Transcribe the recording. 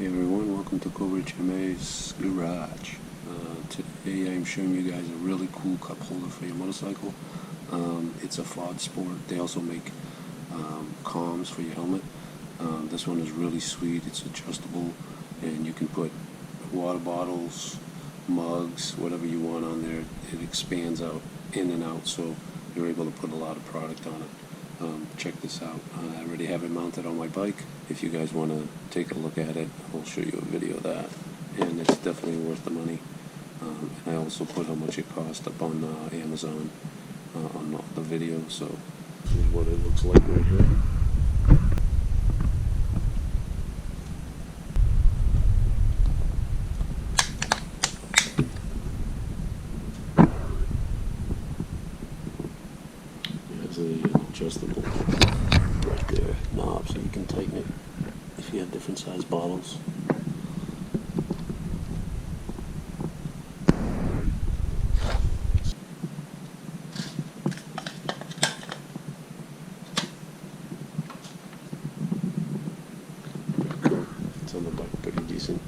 Hey everyone, welcome to Coverage MA's Garage. Today I'm showing you guys a really cool cup holder for your motorcycle. It's a Fodsport. They also make comms for your helmet. This one is really sweet. It's adjustable and you can put water bottles, mugs, whatever you want on there. It expands out in and out, so you're able to put a lot of product on it. Check this out. I already have it mounted on my bike. If you guys want to take a look at it, I'll show you a video of that, and it's definitely worth the money. And I also put how much it cost up on Amazon on the video, so this is what it looks like right here. There's an adjustable right there knob, so you can tighten it if you have different size bottles. Cool. It's on the bike pretty decent.